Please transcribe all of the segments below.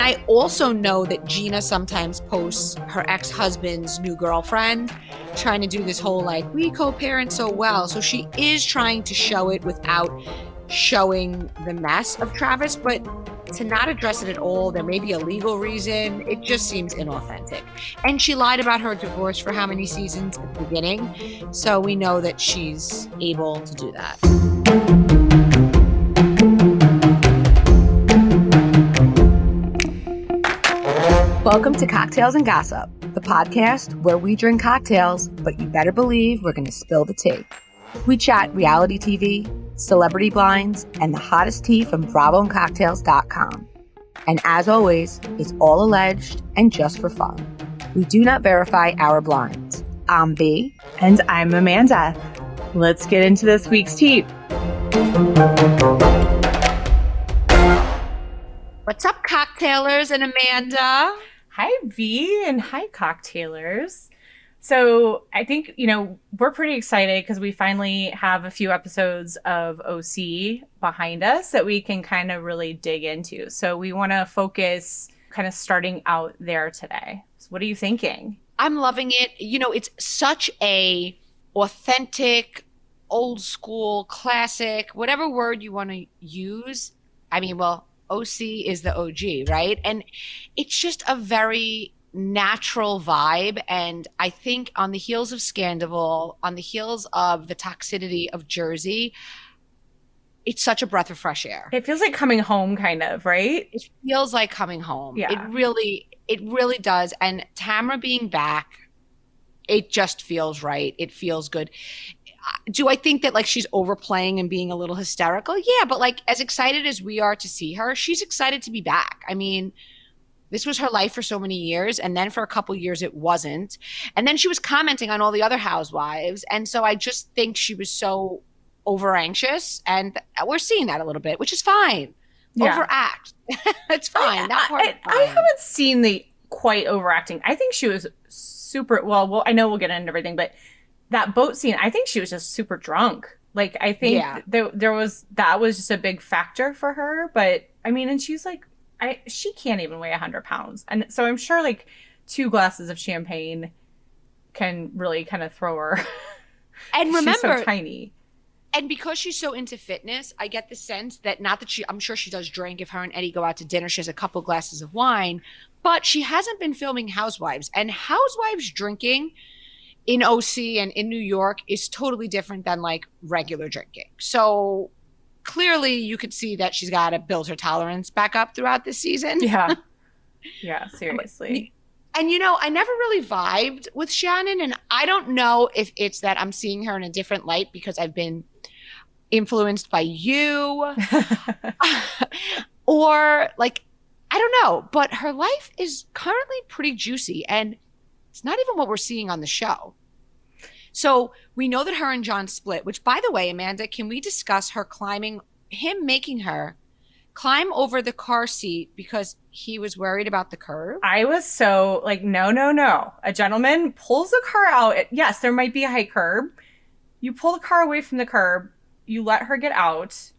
I also know that Gina sometimes posts her ex-husband's new girlfriend, trying to do this whole like, we co-parent so well. So she is trying to show it without showing the mess of Travis, but to not address it at all, there may be a legal reason. It just seems inauthentic. And she lied about her divorce for how many seasons at the beginning. So we know that she's able to do that. Welcome to Cocktails and Gossip, the podcast where we drink cocktails, but you better believe we're going to spill the tea. We chat reality TV, celebrity blinds, and the hottest tea from BravoandCocktails.com. And as always, it's all alleged and just for fun. We do not verify our blinds. I'm B. And I'm Amanda. Let's get into this week's tea. What's up, cocktailers and Amanda? Hi, V, and hi, cocktailers. So I think, we're pretty excited because we finally have a few episodes of OC behind us that we can kind of really dig into. So we want to focus kind of starting out there today. So what are you thinking? I'm loving it. It's such a authentic, old school, classic, whatever word you want to use. OC is the OG, right? And it's just a very natural vibe. And I think on the heels of Scandal, on the heels of the toxicity of Jersey, it's such a breath of fresh air. It feels like coming home, kind of, right? It feels like coming home. Yeah. It really does. And Tamra being back, it just feels right. It feels good. Do I think that she's overplaying and being a little hysterical? Yeah, but as excited as we are to see her, she's excited to be back. I mean, this was her life for so many years, and then for a couple years it wasn't. And then she was commenting on all the other housewives, and so I just think she was so over anxious, and we're seeing that a little bit, which is fine. Yeah. Overact. It's fine. I haven't seen the quite overacting. I think she was super well, I know we'll get into everything, but that boat scene, I think she was just super drunk. I think there was just a big factor for her. But I mean, and she's she can't even weigh 100 pounds. And so I'm sure 2 glasses of champagne can really kind of throw her. And remember, she's so tiny. And because she's so into fitness, I get the sense that I'm sure she does drink. If her and Eddie go out to dinner, she has a couple glasses of wine, but she hasn't been filming Housewives. And Housewives drinking in OC and in New York is totally different than regular drinking. So clearly you could see that she's got to build her tolerance back up throughout this season. Yeah. Yeah, seriously. And I never really vibed with Shannon, and I don't know if it's that I'm seeing her in a different light because I've been influenced by you or I don't know, but her life is currently pretty juicy, and it's not even what we're seeing on the show. So we know that her and John split, which, by the way, Amanda, can we discuss him making her climb over the car seat because he was worried about the curb? I was so no. A gentleman pulls the car out. Yes, there might be a high curb. You pull the car away from the curb. You let her get out.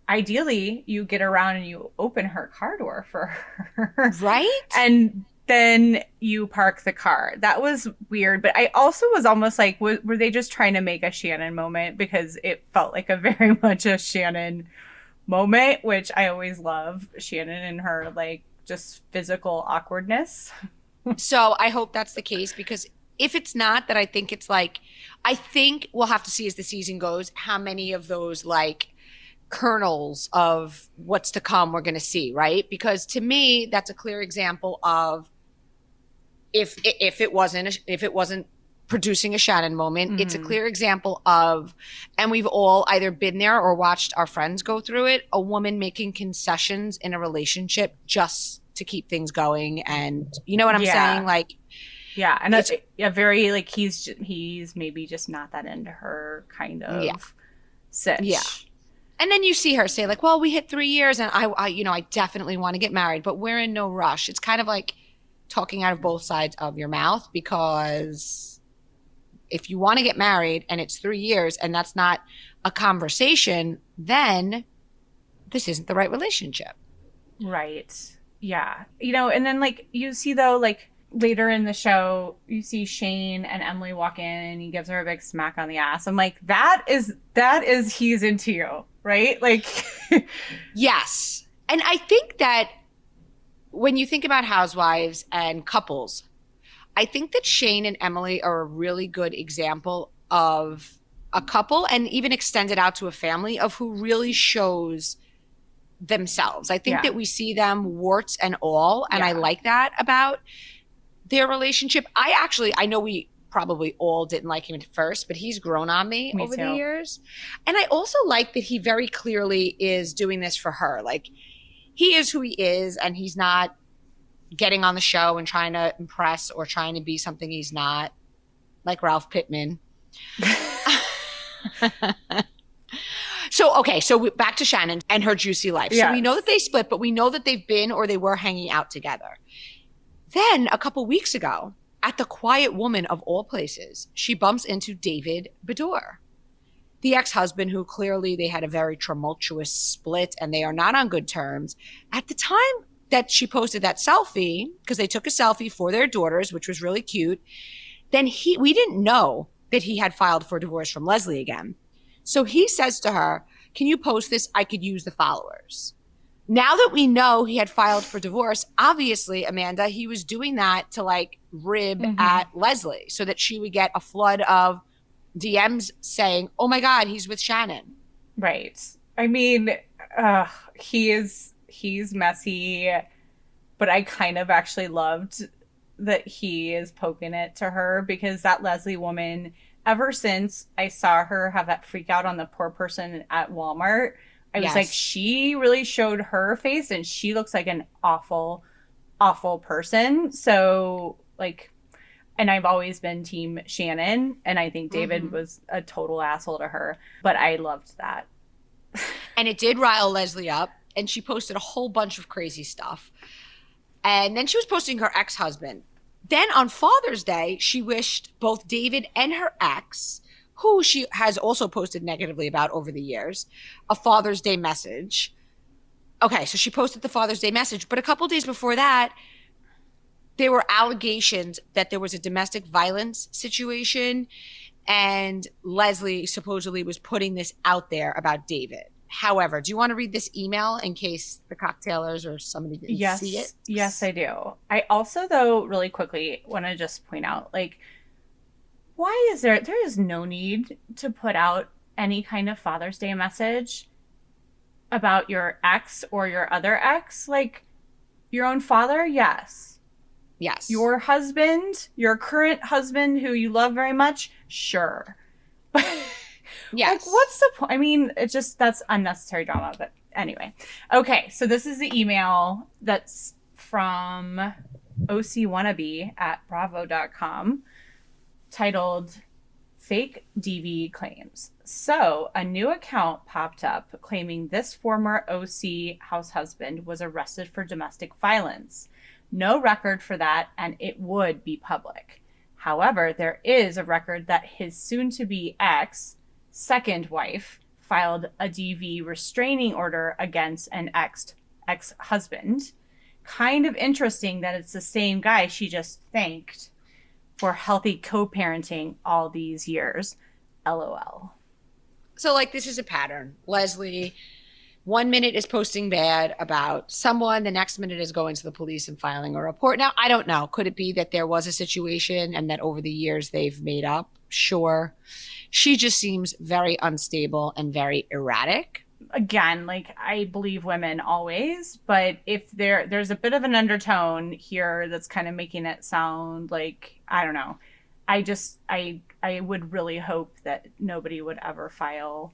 Ideally, you get around and you open her car door for her. Right? And then you park the car. That was weird. But I also was almost were they just trying to make a Shannon moment? Because it felt like a very much a Shannon moment, which I always love. Shannon and her just physical awkwardness. So I hope that's the case, because if it's not, that I think it's I think we'll have to see as the season goes how many of those kernels of what's to come we're going to see, right? Because to me, that's a clear example of if it wasn't producing a Shannon moment, mm-hmm. It's a clear example of, and we've all either been there or watched our friends go through it, a woman making concessions in a relationship just to keep things going. And you know what I'm saying? Yeah, and that's very he's maybe just not that into her kind of sitch. Yeah. And then you see her say well, we hit 3 years and I definitely want to get married, but we're in no rush. It's kind of talking out of both sides of your mouth, because if you want to get married and it's 3 years and that's not a conversation, then this isn't the right relationship. Right. Yeah. And then like you see though, like later in the show, you see Shane and Emily walk in and he gives her a big smack on the ass. I'm like, that is he's into you, right? Like Yes. And I think that when you think about housewives and couples, I think that Shane and Emily are a really good example of a couple and even extended out to a family of who really shows themselves. I think Yeah. that we see them warts and all, and I Yeah. like that about their relationship. I know we probably all didn't like him at first, but he's grown on me Me over the too. years. And I also like that he very clearly is doing this for her. Like he is who he is, and he's not getting on the show and trying to impress or trying to be something he's not, like Ralph Pittman. So back to Shannon and her juicy life. Yes. So we know that they split, but we know that they've been or they were hanging out together. Then a couple weeks ago, at the Quiet Woman of all places, she bumps into David Beador, the ex-husband who clearly they had a very tumultuous split and they are not on good terms. At the time that she posted that selfie, because they took a selfie for their daughters, which was really cute, then we didn't know that he had filed for divorce from Leslie again. So he says to her, "Can you post this? I could use the followers." Now that we know he had filed for divorce, obviously, Amanda, he was doing that to like rib at Leslie so that she would get a flood of DMs saying, "Oh my God, he's with Shannon." Right. I mean, he's messy, but I kind of actually loved that he is poking it to her because that Leslie woman, ever since I saw her have that freak out on the poor person at Walmart, I was like, she really showed her face and she looks like an awful, awful person. So, like, and I've always been team Shannon, and I think David was a total asshole to her, but I loved that. And it did rile Leslie up, and she posted a whole bunch of crazy stuff. And then she was posting her ex-husband. Then on Father's Day, she wished both David and her ex, who she has also posted negatively about over the years, a Father's Day message. Okay, so she posted the Father's Day message, but a couple days before that, there were allegations that there was a domestic violence situation, and Leslie supposedly was putting this out there about David. However, do you want to read this email in case the cocktailers or somebody didn't see it? Yes, I do. I also, though, really quickly want to just point out, like, why is there is no need to put out any kind of Father's Day message about your ex or your other ex? Like, your own father, yes. Yes. Your husband, your current husband who you love very much, sure. Yes. Like, what's the point? I mean, that's unnecessary drama. But anyway. Okay, so this is the email that's from OC Wannabe at bravo.com titled Fake DV Claims. So, a new account popped up claiming this former OC house husband was arrested for domestic violence. No record for that, and it would be public. However, there is a record that his soon-to-be second wife filed a DV restraining order against an ex-husband. Kind of interesting that it's the same guy she just thanked for healthy co-parenting all these years. LOL. So, like, this is a pattern. Leslie, 1 minute is posting bad about someone, the next minute is going to the police and filing a report. Now, I don't know. Could it be that there was a situation and that over the years they've made up? Sure. She just seems very unstable and very erratic. Again, like, I believe women always, but if there's a bit of an undertone here that's kind of making it sound like, I don't know. I would really hope that nobody would ever file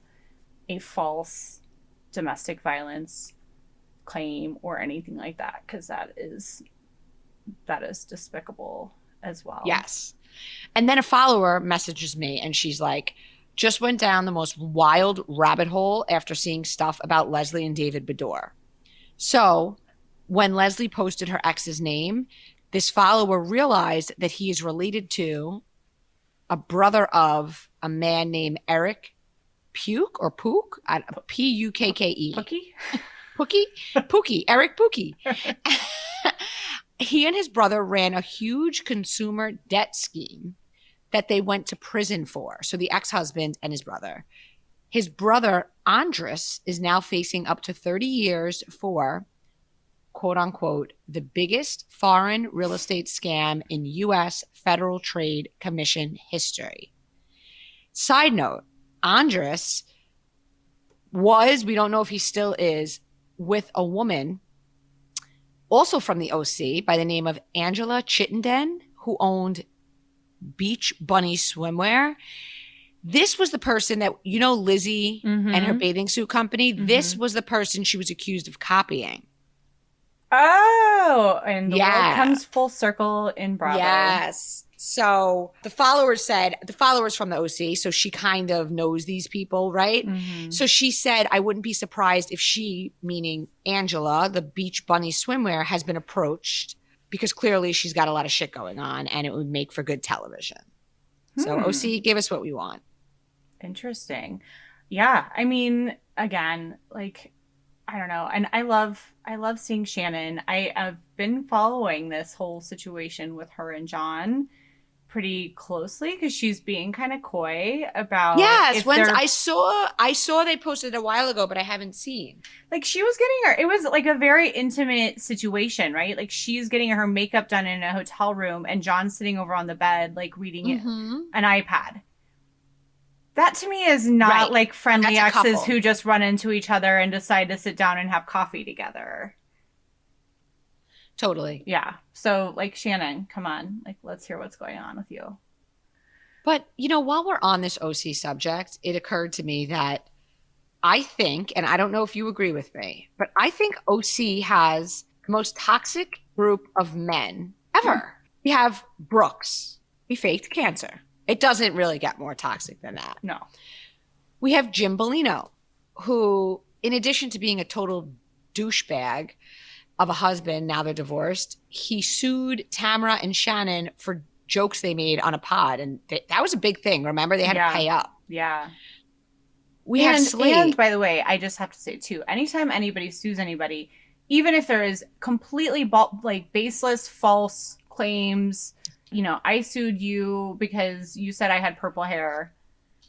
a false domestic violence claim or anything like that, because that is despicable as well. Yes. And then a follower messages me and she's like, just went down the most wild rabbit hole after seeing stuff about Leslie and David Beador. So when Leslie posted her ex's name, this follower realized that he is related to a brother of a man named Eric Puke or Pook, Pukke. Pookie? Pookie, Eric Pookie. He and his brother ran a huge consumer debt scheme that they went to prison for. So the ex-husband and his brother. His brother, Andres, is now facing up to 30 years for, quote unquote, the biggest foreign real estate scam in U.S. Federal Trade Commission history. Side note, Andres was, we don't know if he still is, with a woman also from the OC by the name of Angela Chittenden, who owned Beach Bunny Swimwear. This was the person that, you know, Lizzie and her bathing suit company. This was the person she was accused of copying. Oh, and the world comes full circle in Bravo. Yes. So the followers from the OC, so she kind of knows these people, right? So she said, I wouldn't be surprised if she, meaning Angela, the Beach Bunny Swimwear, has been approached because clearly she's got a lot of shit going on and it would make for good television. So OC, give us what we want. Interesting. Yeah. I mean, again, like, I don't know. And I love seeing Shannon. I have been following this whole situation with her and John pretty closely because she's being kind of coy about. Yes, I saw they posted it a while ago, but I haven't seen. Like she was getting her, it was like a very intimate situation, right? Like she's getting her makeup done in a hotel room and John's sitting over on the bed, like reading an iPad. That to me is not like friendly exes who just run into each other and decide to sit down and have coffee together. Totally. Yeah. So like Shannon, come on, like let's hear what's going on with you. But, you know, while we're on this OC subject, it occurred to me that I think, and I don't know if you agree with me, but I think OC has the most toxic group of men ever. We have Brooks. He faked cancer. It doesn't really get more toxic than that. No. We have Jim Bellino, who, in addition to being a total douchebag of a husband, now they're divorced, he sued Tamara and Shannon for jokes they made on a pod. And that was a big thing. Remember? They had to pay up. Yeah. We have Slade. And by the way, I just have to say, too, anytime anybody sues anybody, even if there is completely baseless, false claims, you know, I sued you because you said I had purple hair.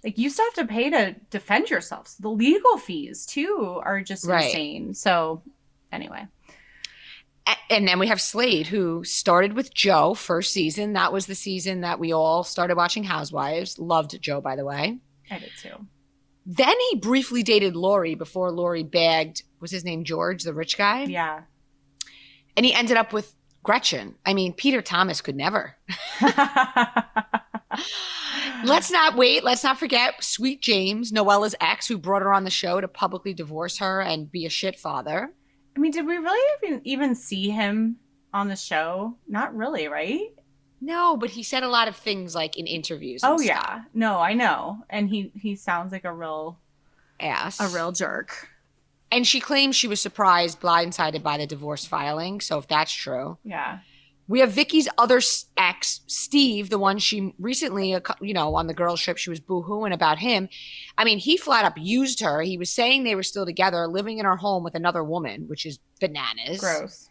Like, you still have to pay to defend yourself. So the legal fees, too, are just insane. So, anyway. And then we have Slade, who started with Joe first season. That was the season that we all started watching Housewives. Loved Joe, by the way. I did, too. Then he briefly dated Lori before Lori bagged, was his name George, the rich guy? Yeah. And he ended up with Gretchen. I mean, Peter Thomas could never. Let's not forget Sweet James, Noella's ex, who brought her on the show to publicly divorce her and be a shit father. I mean, did we really even see him on the show? Not really, right? No, but he said a lot of things like in interviews and stuff. Yeah. No, I know. And he sounds like a real ass. A real jerk. And she claims she was surprised, blindsided by the divorce filing. So if that's true. Yeah. We have Vicky's other ex, Steve, the one she recently, you know, on the girls trip, she was boo-hooing about him. I mean, he flat up used her. He was saying they were still together, living in her home with another woman, which is bananas. Gross.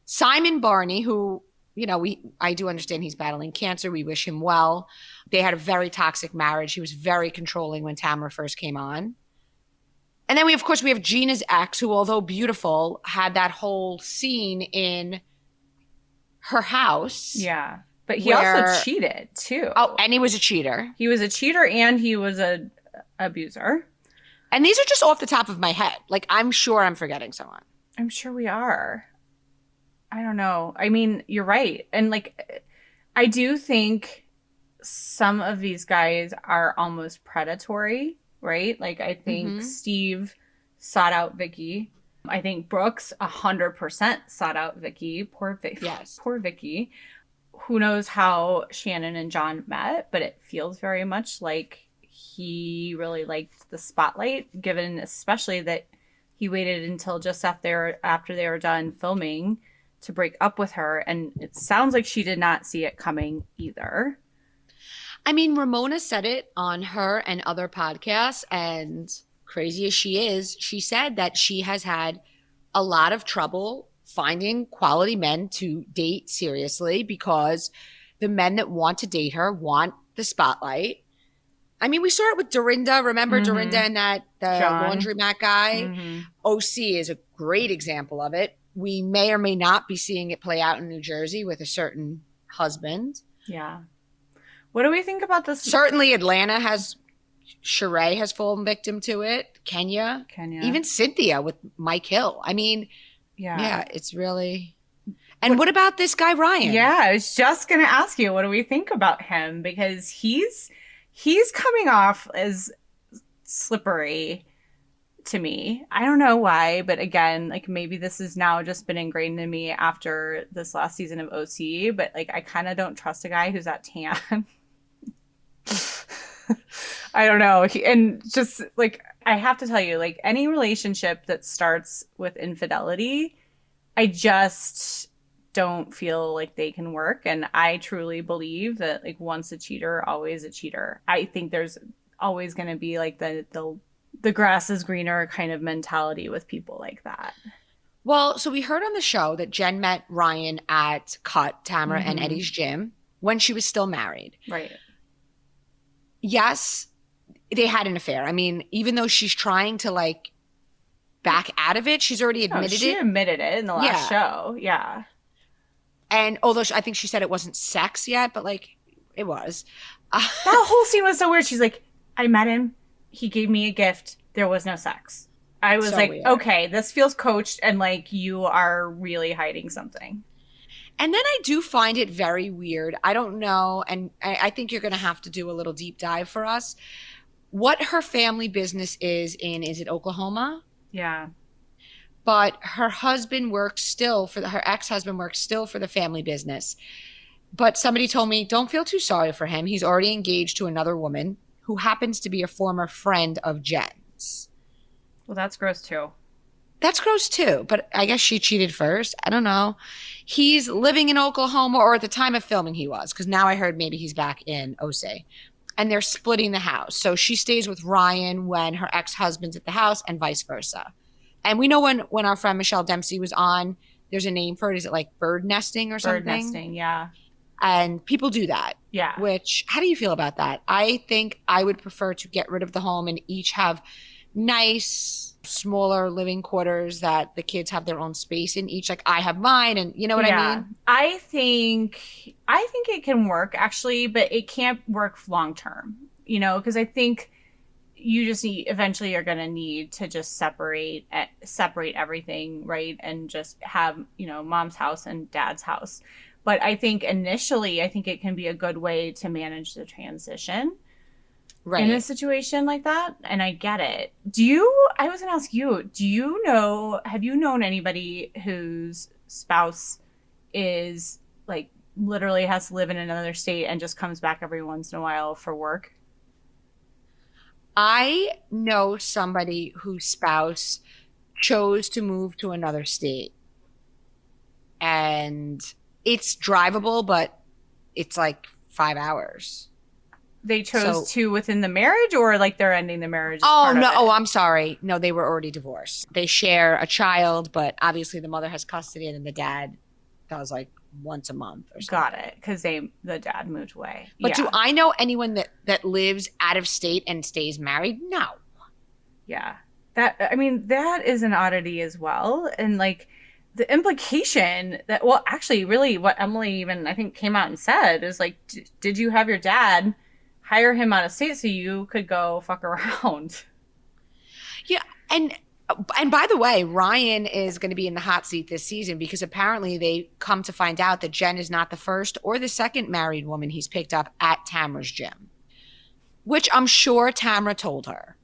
Simon Barney, who, you know, I do understand he's battling cancer. We wish him well. They had a very toxic marriage. He was very controlling when Tamara first came on. And then we have Gina's ex, who, although beautiful, had that whole scene in her house. Yeah. But he also cheated, too. Oh, and he was a cheater. He was a cheater and he was a abuser. And these are just off the top of my head. Like, I'm sure I'm forgetting someone. I'm sure we are. I don't know. I mean, you're right. And, like, I do think some of these guys are almost predatory, right? Like, I think Steve sought out Vicky. I think Brooks 100% sought out Vicky. Poor Vicky. Yes. Poor Vicky. Who knows how Shannon and John met, but it feels very much like he really liked the spotlight, given especially that he waited until just after they were done filming to break up with her. And it sounds like she did not see it coming either. I mean, Ramona said it on her and other podcasts, and crazy as she is, she said that she has had a lot of trouble finding quality men to date seriously because the men that want to date her want the spotlight. I mean, we saw it with Dorinda. Remember Dorinda and the John. laundromat guy? Mm-hmm. OC is a great example of it. We may or may not be seeing it play out in New Jersey with a certain husband. Yeah. What do we think about this? Certainly Atlanta has, Sheree has fallen victim to it. Kenya. Even Cynthia with Mike Hill. I mean, yeah, it's really. And what about this guy, Ryan? Yeah, I was just going to ask you, what do we think about him? Because he's coming off as slippery to me. I don't know why, but again, like maybe this has now just been ingrained in me after this last season of OC, but like I kind of don't trust a guy who's that tan. I don't know. And just like, I have to tell you, like any relationship that starts with infidelity, I just don't feel like they can work. And I truly believe that like once a cheater, always a cheater. I think there's always going to be like the grass is greener kind of mentality with people like that. Well, so we heard on the show that Jen met Ryan at Cut, Tamara, and Eddie's gym when she was still married. Right. Yes, they had an affair. I mean, even though she's trying to like back out of it, she's already admitted it. She admitted it in the last show. Yeah. And although I think she said it wasn't sex yet, but like it was. That whole scene was so weird. She's like, I met him. He gave me a gift. There was no sex. I was so like, weird. Okay, this feels coached and like you are really hiding something. And then I do find it very weird. I don't know. And I think you're going to have to do a little deep dive for us. What her family business is it Oklahoma? Yeah. But her husband works still her ex-husband works still for the family business. But somebody told me, don't feel too sorry for him. He's already engaged to another woman who happens to be a former friend of Jen's. Well, that's gross too. That's gross too, but I guess she cheated first. I don't know. He's living in Oklahoma, or at the time of filming he was, because now I heard maybe he's back in OC. And they're splitting the house. So she stays with Ryan when her ex-husband's at the house and vice versa. And we know when our friend Michelle Dempsey was on, there's a name for it. Is it like bird nesting or something? Bird nesting, yeah. And people do that. Yeah. Which, how do you feel about that? I think I would prefer to get rid of the home and each have nice, smaller living quarters that the kids have their own space in each. Like I have mine, and you know what I mean? I think it can work actually, but it can't work long term, you know, because I think you just eventually you're going to need to just separate everything, right? And just have, you know, mom's house and dad's house. But I think initially, I think it can be a good way to manage the transition. Right. In a situation like that. And I get it. I was going to ask you, have you known anybody whose spouse is like literally has to live in another state and just comes back every once in a while for work? I know somebody whose spouse chose to move to another state. And it's drivable, but it's like 5 hours. They chose to within the marriage, or like they're ending the marriage? Oh, no. Oh, I'm sorry. No, they were already divorced. They share a child, but obviously the mother has custody and then the dad does like once a month or something. Got it. Because the dad moved away. But do I know anyone that lives out of state and stays married? No. Yeah. That is an oddity as well. And like the implication that, well, actually really what Emily even I think came out and said is like, did you have your dad hire him out of state so you could go fuck around? Yeah. And by the way, Ryan is going to be in the hot seat this season because apparently they come to find out that Jen is not the first or the second married woman he's picked up at Tamara's gym, which I'm sure Tamara told her.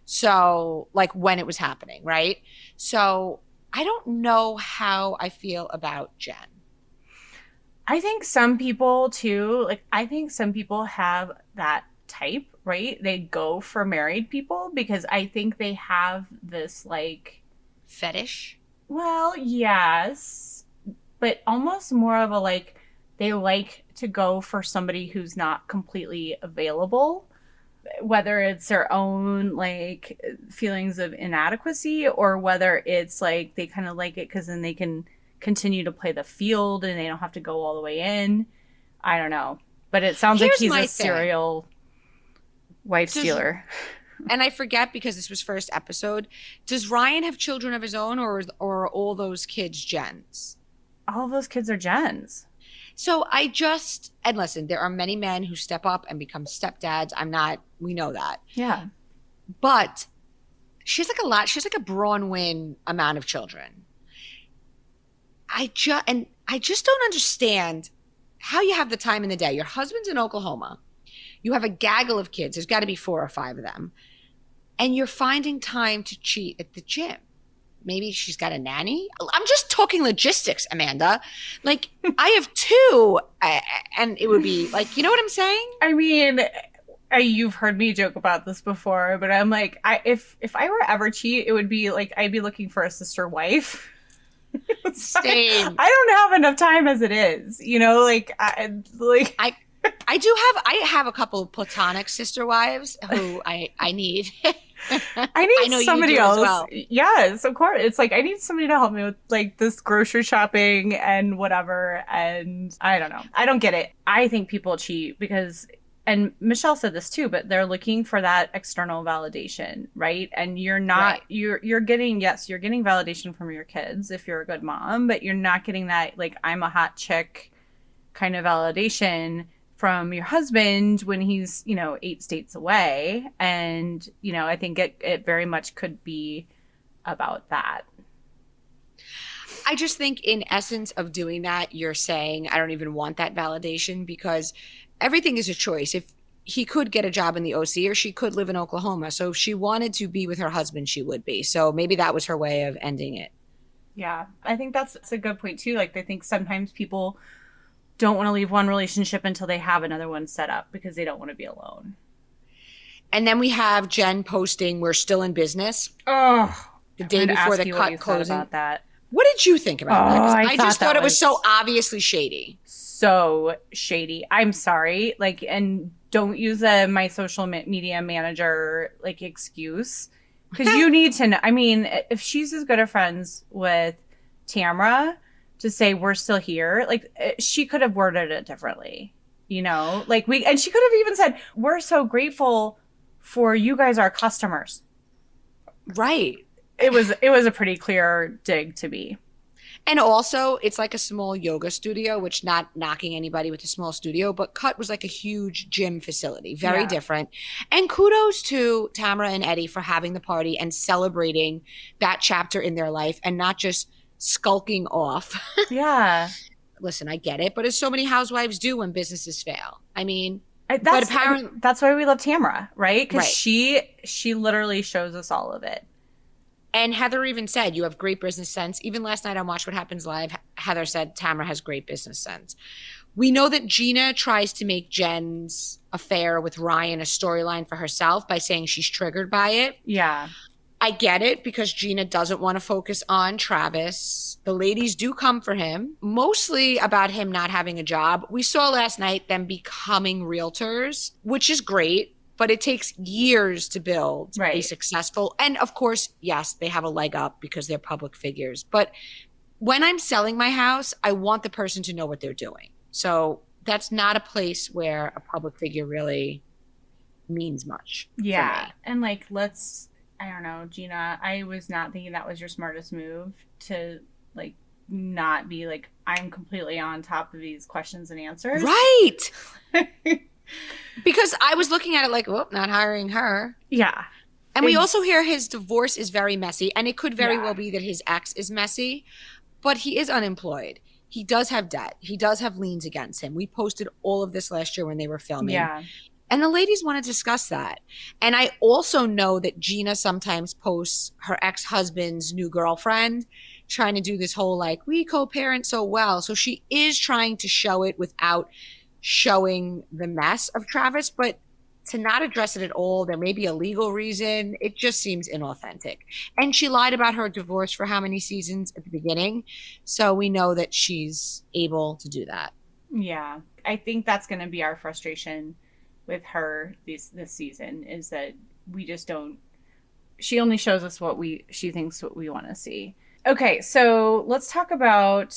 So like when it was happening, right? So I don't know how I feel about Jen. I think some people too, have that type, right? They go for married people because I think they have this like fetish. Well, yes, but almost more of a like they like to go for somebody who's not completely available. whether it's their own like feelings of inadequacy or whether it's like they kind of like it because then they can continue to play the field and they don't have to go all the way in. I don't know. But it sounds like Here's he's my a serial wife Does- stealer. And I forget because this was first episode. Does Ryan have children of his own, or are all those kids Jen's? All of those kids are Jen's. So and listen, there are many men who step up and become stepdads. We know that. Yeah. But she has like a Bronwyn amount of children. I just don't understand how you have the time in the day. Your husband's in Oklahoma. You have a gaggle of kids. There's got to be 4 or 5 of them. And you're finding time to cheat at the gym. Maybe she's got a nanny. I'm just talking logistics, Amanda. Like, I have 2, and it would be like, you know what I'm saying? I mean, you've heard me joke about this before, but I'm like, if I were ever cheat, it would be like I'd be looking for a sister wife. Same. I don't have enough time as it is, you know. I have a couple of platonic sister wives who I need. I need know somebody you do else. as well. Yes, of course. It's like I need somebody to help me with like this grocery shopping and whatever. And I don't know. I don't get it. I think people cheat because, and Michelle said this too, but they're looking for that external validation, right? And you're not. Right. You're getting validation from your kids if you're a good mom, but you're not getting that like I'm a hot chick kind of validation from your husband when he's, 8 states away. And, I think it very much could be about that. I just think in essence of doing that, you're saying, I don't even want that validation because everything is a choice. If he could get a job in the OC or she could live in Oklahoma. So if she wanted to be with her husband, she would be. So maybe that was her way of ending it. Yeah, I think that's a good point too. Like, I think sometimes people don't want to leave one relationship until they have another one set up because they don't want to be alone. And then we have Jen posting, "We're still in business." Oh, the day before the cut closing. About that. What did you think about that? 'Cause I just thought it was so was obviously shady. So shady. I'm sorry. Like, and don't use my social media manager like excuse because you need to know. I mean, if she's as good of friends with Tamra, to say we're still here, like she could have worded it differently, like and she could have even said, we're so grateful for you guys, our customers. Right. It was a pretty clear dig to me. And also it's like a small yoga studio, which not knocking anybody with a small studio, but Cut was like a huge gym facility, very different. And kudos to Tamra and Eddie for having the party and celebrating that chapter in their life and not just skulking off. Yeah. Listen, I get it, but as so many housewives do when businesses fail. I mean, that's why we love Tamra, right? Because she literally shows us all of it. And Heather even said, you have great business sense. Even last night on Watch What Happens Live, Heather said Tamra has great business sense. We know that Gina tries to make Jen's affair with Ryan a storyline for herself by saying she's triggered by it. Yeah. I get it because Gina doesn't want to focus on Travis. The ladies do come for him, mostly about him not having a job. We saw last night them becoming realtors, which is great, but it takes years to build a successful. And of course, yes, they have a leg up because they're public figures. But when I'm selling my house, I want the person to know what they're doing. So that's not a place where a public figure really means much. Yeah. For me. And like, I don't know, Gina, I was not thinking that was your smartest move to like not be like, I'm completely on top of these questions and answers. Right. Because I was looking at it like, well, not hiring her. Yeah. And we also hear his divorce is very messy. And it could very well be that his ex is messy, but he is unemployed. He does have debt. He does have liens against him. We posted all of this last year when they were filming. Yeah. And the ladies want to discuss that. And I also know that Gina sometimes posts her ex-husband's new girlfriend trying to do this whole like, we co-parent so well. So she is trying to show it without showing the mess of Travis. But to not address it at all, there may be a legal reason. It just seems inauthentic. And she lied about her divorce for how many seasons at the beginning. So we know that she's able to do that. Yeah. I think that's going to be our frustration with her this season is that we just don't. She only shows us she thinks what we want to see. Okay, so let's talk about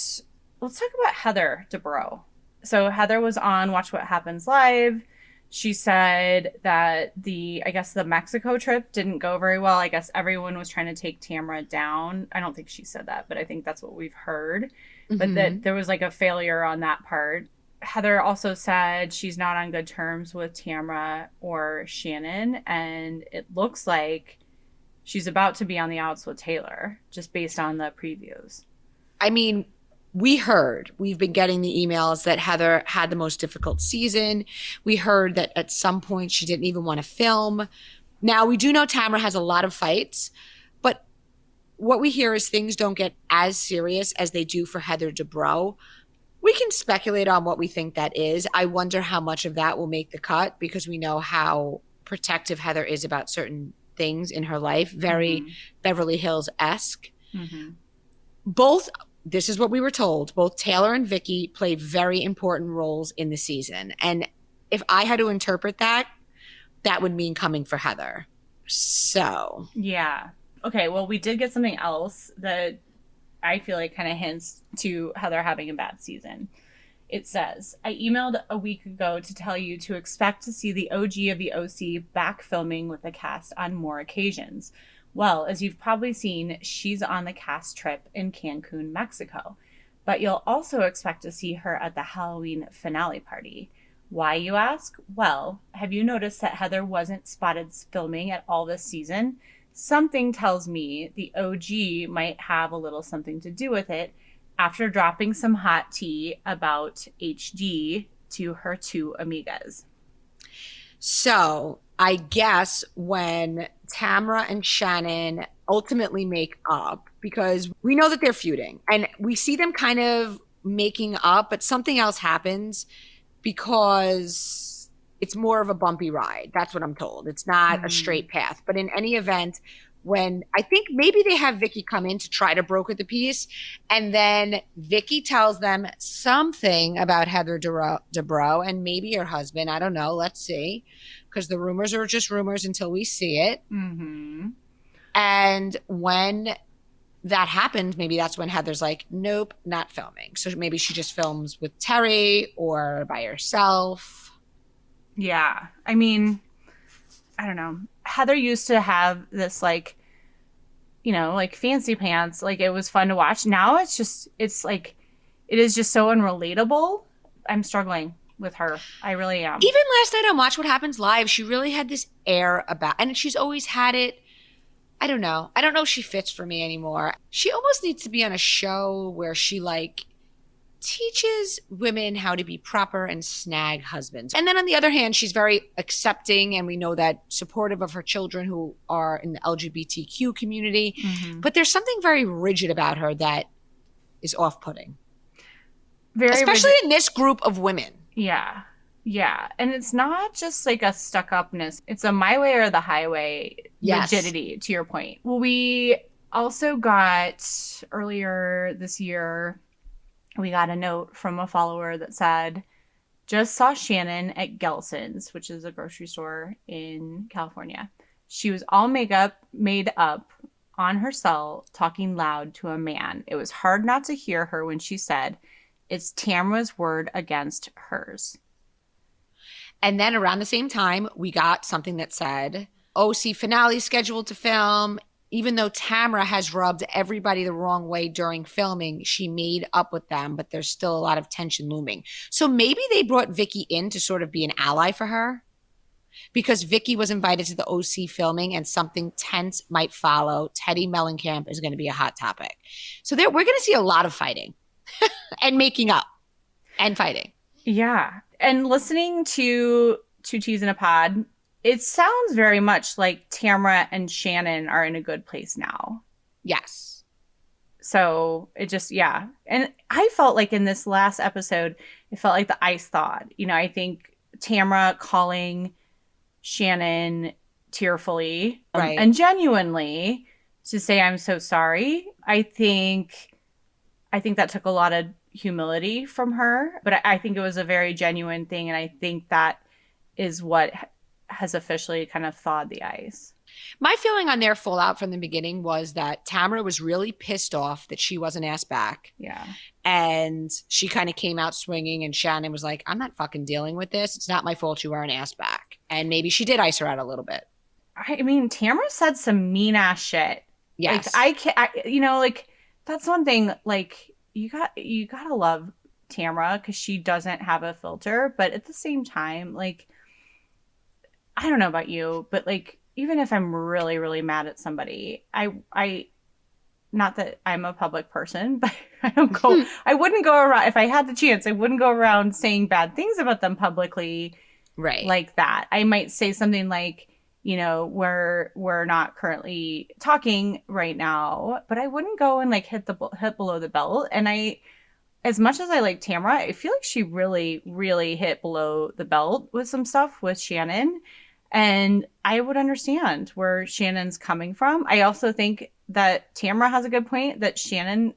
Heather Dubrow. So Heather was on Watch What Happens Live. She said that I guess the Mexico trip didn't go very well. I guess everyone was trying to take Tamra down. I don't think she said that, but I think that's what we've heard. Mm-hmm. But that there was like a failure on that part. Heather also said she's not on good terms with Tamra or Shannon, and it looks like she's about to be on the outs with Taylor, just based on the previews. I mean, we've been getting the emails that Heather had the most difficult season. We heard that at some point she didn't even want to film. Now, we do know Tamra has a lot of fights, but what we hear is things don't get as serious as they do for Heather Dubrow. We can speculate on what we think that is. I wonder how much of that will make the cut, because we know how protective Heather is about certain things in her life, very Beverly Hills-esque. This is what we were told. Both Taylor and Vicky play very important roles in the season. And if I had to interpret that, that would mean coming for Heather. So. Yeah. Okay, well, we did get something else that I feel like kind of hints to Heather having a bad season. It says, I emailed a week ago to tell you to expect to see the OG of the OC back filming with the cast on more occasions. Well, as you've probably seen, she's on the cast trip in Cancun, Mexico. But you'll also expect to see her at the Halloween finale party. Why, you ask? Well, have you noticed that Heather wasn't spotted filming at all this season? Something tells me the OG might have a little something to do with it after dropping some hot tea about HG to her two amigas. So I guess when Tamra and Shannon ultimately make up, because we know that they're feuding and we see them kind of making up, but something else happens because it's more of a bumpy ride. That's what I'm told. It's not a straight path. But in any event, when I think maybe they have Vicky come in to try to broker the peace, and then Vicky tells them something about Heather Dubrow and maybe her husband. I don't know. Let's see. Because the rumors are just rumors until we see it. And when that happened, maybe that's when Heather's like, nope, not filming. So maybe she just films with Terry or by herself. Yeah. I mean, I don't know. Heather used to have this like, you know, like fancy pants. Like it was fun to watch. Now it's like, it is just so unrelatable. I'm struggling with her. I really am. Even last night on Watch What Happens Live, she really had this air about, and she's always had it. I don't know. I don't know if she fits for me anymore. She almost needs to be on a show where she like teaches women how to be proper and snag husbands. And then on the other hand, she's very accepting, and we know that supportive of her children who are in the LGBTQ community. But there's something very rigid about her that is off-putting. Especially in this group of women. Yeah. Yeah. And it's not just like a stuck-upness. It's a my way or the highway rigidity, to your point. Well, we also got earlier this year, we got a note from a follower that said, just saw Shannon at Gelson's, which is a grocery store in California. She was all made up on her cell, talking loud to a man. It was hard not to hear her when she said, it's Tamra's word against hers. And then around the same time, we got something that said, OC finale scheduled to film. Even though Tamra has rubbed everybody the wrong way during filming, she made up with them, but there's still a lot of tension looming. So maybe they brought Vicky in to sort of be an ally for her, because Vicky was invited to the OC filming and something tense might follow. Teddi Mellencamp is going to be a hot topic. So we're going to see a lot of fighting and making up and fighting. Yeah. And listening to Two Teas in a Pod, it sounds very much like Tamra and Shannon are in a good place now. Yes. So it just, yeah. And I felt like in this last episode, it felt like the ice thawed. You know, I think Tamra calling Shannon tearfully and genuinely to say, I'm so sorry. I think that took a lot of humility from her, but I think it was a very genuine thing. And I think that is what has officially kind of thawed the ice. My feeling on their fallout from the beginning was that Tamara was really pissed off that she wasn't asked back. Yeah. And she kind of came out swinging, and Shannon was like, I'm not fucking dealing with this. It's not my fault you weren't asked back. And maybe she did ice her out a little bit. I mean, Tamara said some mean ass shit. Yes. Like, like, that's one thing, like, you gotta love Tamara because she doesn't have a filter. But at the same time, like, I don't know about you, but like, even if I'm really, really mad at somebody, I not that I'm a public person, but I wouldn't go around, if I had the chance, I wouldn't go around saying bad things about them publicly. Right. Like that. I might say something like, we're not currently talking right now, but I wouldn't go and like hit below the belt. And as much as I like Tamara, I feel like she really, really hit below the belt with some stuff with Shannon. And I would understand where Shannon's coming from. I also think that Tamara has a good point that Shannon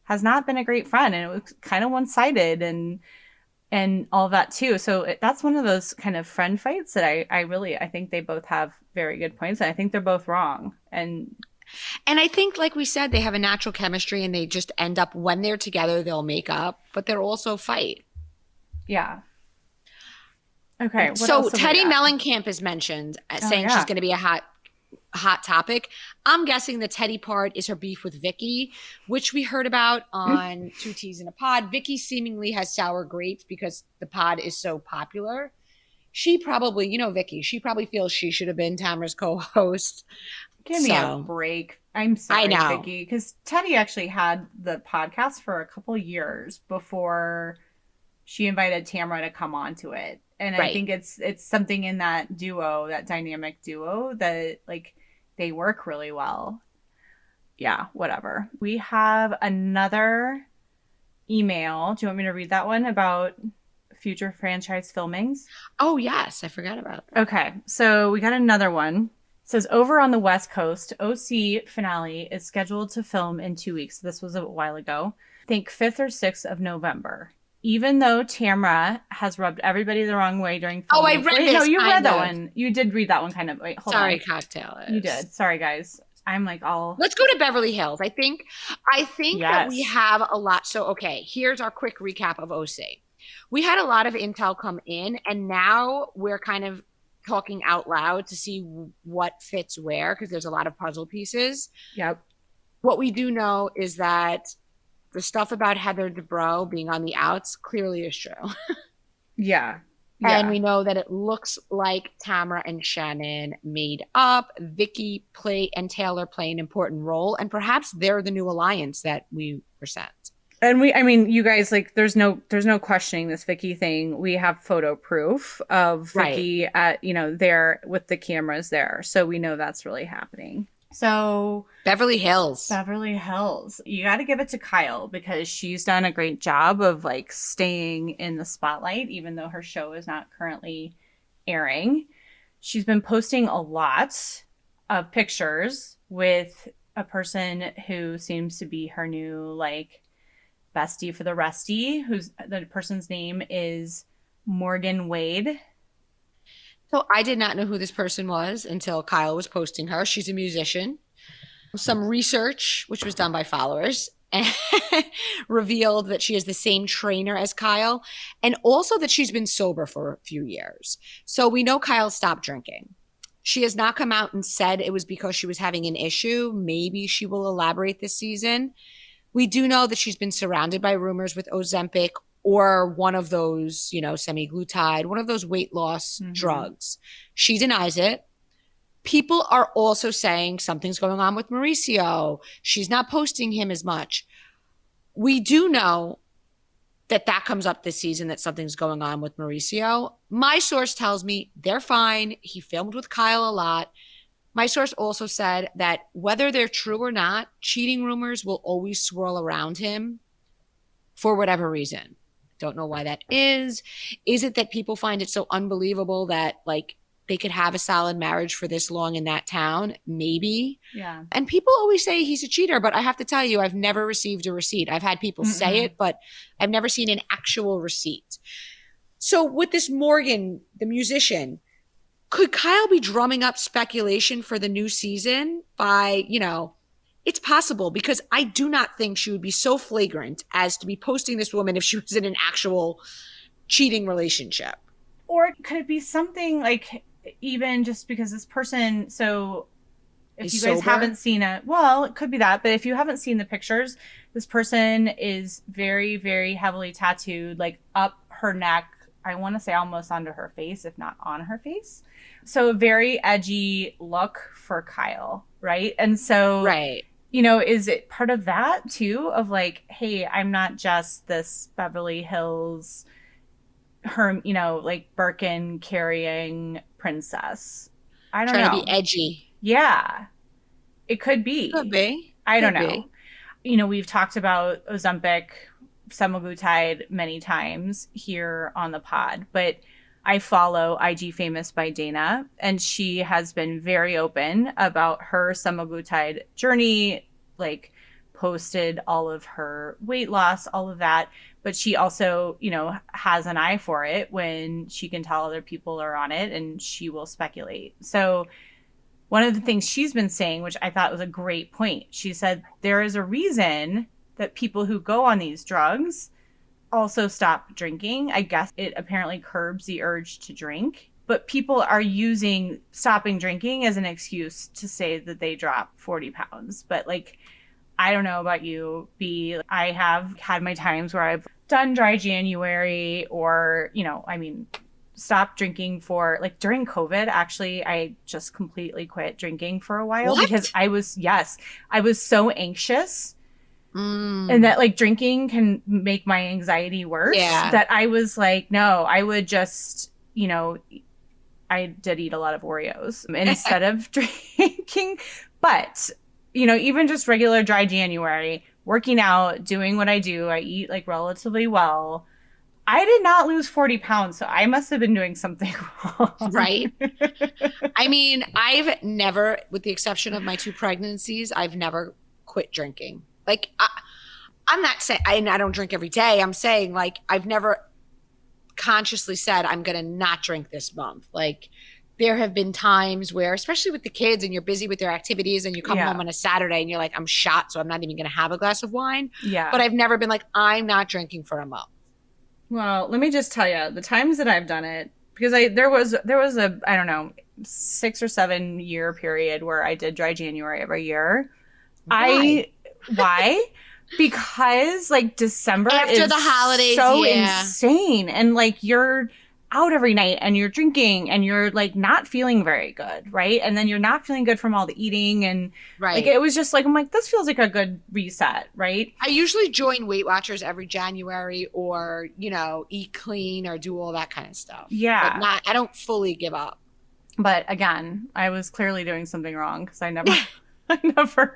has not been a great friend, and it was kind of one-sided and all of that too. So that's one of those kind of friend fights that I think they both have very good points. And I think they're both wrong. And I think, like we said, they have a natural chemistry, and they just end up, when they're together, they'll make up, but they'll also fight. Yeah. Okay. So Teddi Mellencamp is mentioned, saying she's going to be a hot topic. I'm guessing the Teddi part is her beef with Vicky, which we heard about on Two Teas in a Pod. Vicky seemingly has sour grapes because the pod is so popular. She probably, Vicky, she probably feels she should have been Tamara's co-host. Give me a break. I'm sorry, Vicky, because Teddi actually had the podcast for a couple years before she invited Tamara to come on to it. And I think it's something in that duo, that dynamic duo, that like they work really well. Yeah, whatever. We have another email. Do you want me to read that one about future franchise filmings? Oh, yes. I forgot about that. Okay. So we got another one. It says, over on the West Coast, OC finale is scheduled to film in 2 weeks. This was a while ago. I think 5th or 6th of November. Even though Tamara has rubbed everybody the wrong way during filming. Oh, I read this. No, you read that one. You did read that one kind of. Wait, hold on. Sorry, Cocktail. You did. Sorry, guys. I'm like all. Let's go to Beverly Hills. I think yes. That we have a lot. So, okay, here's our quick recap of OC. We had a lot of intel come in, and now we're kind of talking out loud to see what fits where, because there's a lot of puzzle pieces. Yep. What we do know is that the stuff about Heather Dubrow being on the outs clearly is true. Yeah. And we know that it looks like Tamara and Shannon made up. Vicky and Taylor play an important role, and perhaps they're the new alliance that we were sent. And you guys, like, there's no questioning this Vicky thing. We have photo proof of Vicky at, there with the cameras there. So we know that's really happening. So Beverly Hills. You got to give it to Kyle, because she's done a great job of like staying in the spotlight, even though her show is not currently airing. She's been posting a lot of pictures with a person who seems to be her new like bestie for the restie, the person's name is Morgan Wade. So I did not know who this person was until Kyle was posting her. She's a musician. Some research, which was done by followers, revealed that she has the same trainer as Kyle, and also that she's been sober for a few years. So we know Kyle stopped drinking. She has not come out and said it was because she was having an issue. Maybe she will elaborate this season. We do know that she's been surrounded by rumors with Ozempic or one of those, semaglutide, one of those weight loss drugs. She denies it. People are also saying something's going on with Mauricio. She's not posting him as much. We do know that comes up this season, that something's going on with Mauricio. My source tells me they're fine. He filmed with Kyle a lot. My source also said that whether they're true or not, cheating rumors will always swirl around him for whatever reason. Don't know why that is. Is it that people find it so unbelievable that like they could have a solid marriage for this long in that town? Maybe. Yeah. And people always say he's a cheater, but I have to tell you, I've never received a receipt. I've had people say it, but I've never seen an actual receipt. So with this Morgan, the musician, could Kyle be drumming up speculation for the new season by, it's possible because I do not think she would be so flagrant as to be posting this woman if she was in an actual cheating relationship. Or could it be something like, even just because this person, so if you guys haven't seen it, well, it could be that, but if you haven't seen the pictures, this person is very, very heavily tattooed, like up her neck. I want to say almost onto her face, if not on her face. So a very edgy look for Kyle, right? And so, right. Is it part of that too? Of like, hey, I'm not just this Beverly Hills, her, like Birkin carrying princess. I don't know. Trying to be edgy. Yeah, it could be. Could be. I don't know. We've talked about Ozempic, semaglutide many times here on the pod, but I follow IG Famous by Dana, and she has been very open about her semaglutide journey, like posted all of her weight loss, all of that. But she also, has an eye for it when she can tell other people are on it, and she will speculate. So one of the things she's been saying, which I thought was a great point, she said there is a reason that people who go on these drugs also stop drinking. I guess it apparently curbs the urge to drink, but people are using stopping drinking as an excuse to say that they drop 40 pounds. But like, I don't know about you, B. I have had my times where I've done dry January or, stopped drinking for like during COVID. Actually, I just completely quit drinking for a while because I was so anxious. And that like drinking can make my anxiety worse. Yeah. That I was like, no, I would just, I did eat a lot of Oreos instead of drinking. But, even just regular dry January, working out, doing what I do, I eat like relatively well. I did not lose 40 pounds, so I must have been doing something wrong. Right. I mean, I've never, with the exception of my 2 pregnancies, I've never quit drinking. Like, I'm not saying, I don't drink every day. I'm saying, like, I've never consciously said, I'm going to not drink this month. Like, there have been times where, especially with the kids and you're busy with their activities and you come home on a Saturday and you're like, I'm shot, so I'm not even going to have a glass of wine. Yeah. But I've never been like, I'm not drinking for a month. Well, let me just tell you, the times that I've done it, because there was a, I don't know, 6 or 7 year period where I did dry January every year. Why? Because like December after the holidays, so insane, and like you're out every night and you're drinking and you're like not feeling very good, right? And then you're not feeling good from all the eating and like it was just like, I'm like, this feels like a good reset, right? I usually join Weight Watchers every January or, eat clean or do all that kind of stuff. Yeah. But I don't fully give up. But again, I was clearly doing something wrong because I never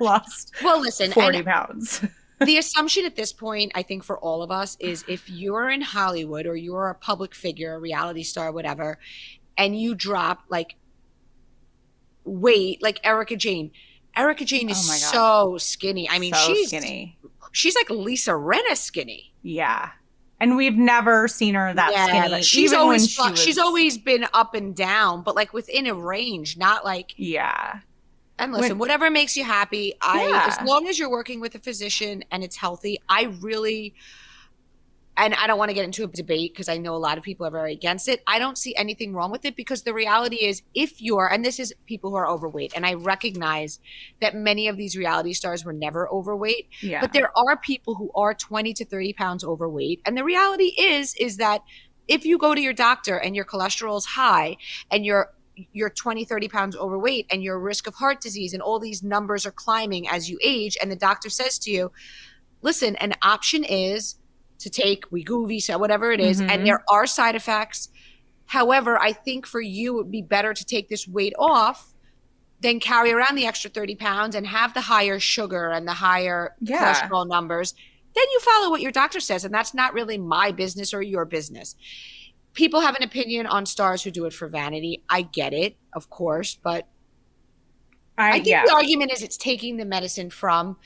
lost 40 pounds. The assumption at this point, I think for all of us, is if you're in Hollywood or you're a public figure, a reality star, whatever, and you drop like weight, like Erika Jayne. Erika Jayne is so skinny. I mean, she's skinny. She's like Lisa Rinna skinny. Yeah. And we've never seen her that skinny. She's always been up and down, but like within a range, not like. Yeah. And listen, whatever makes you happy, as long as you're working with a physician and it's healthy, and I don't want to get into a debate because I know a lot of people are very against it. I don't see anything wrong with it because the reality is and this is people who are overweight, and I recognize that many of these reality stars were never overweight, but there are people who are 20 to 30 pounds overweight. And the reality is that if you go to your doctor and your cholesterol is high and you're 20, 30 pounds overweight and your risk of heart disease and all these numbers are climbing as you age, and the doctor says to you, listen, an option is to take Wegovy, whatever it is, and there are side effects. However, I think for you, it would be better to take this weight off than carry around the extra 30 pounds and have the higher sugar and the higher cholesterol numbers. Then you follow what your doctor says, and that's not really my business or your business. People have an opinion on stars who do it for vanity. I get it, of course, but I think the argument is it's taking the medicine from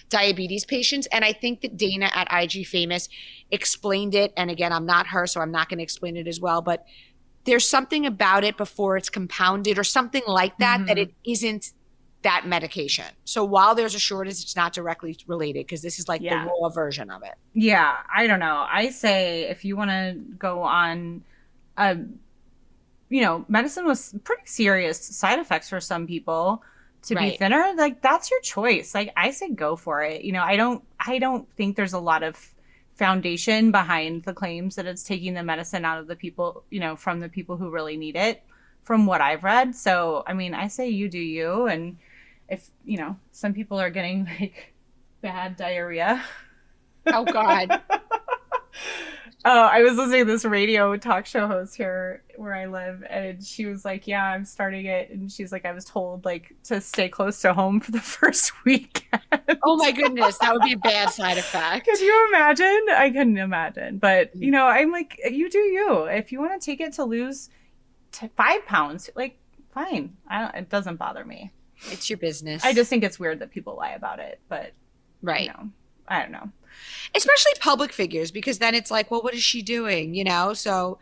diabetes patients. And I think that Dana at IG Famous explained it. And again, I'm not her, so I'm not going to explain it as well. But there's something about it before it's compounded or something like that, that it isn't that medication. So while there's a shortage, it's not directly related because this is like the raw version of it. Yeah, I don't know. I say if you want to go on, medicine with pretty serious side effects for some people to be thinner, like that's your choice. Like I say go for it. I don't think there's a lot of foundation behind the claims that it's taking the medicine out of the people, from the people who really need it, from what I've read. So, I mean, I say you do you. And if, some people are getting like bad diarrhea. Oh, God. Oh, I was listening to this radio talk show host here where I live, and she was like, yeah, I'm starting it. And she's like, I was told like to stay close to home for the first weekend. Oh my goodness. That would be a bad side effect. Could you imagine? I couldn't imagine. But, I'm like, you do you. If you want to take it to lose 5 pounds, like, fine. It doesn't bother me. It's your business. I just think it's weird that people lie about it. But, I don't know. Especially public figures, because then it's like, well, what is she doing? So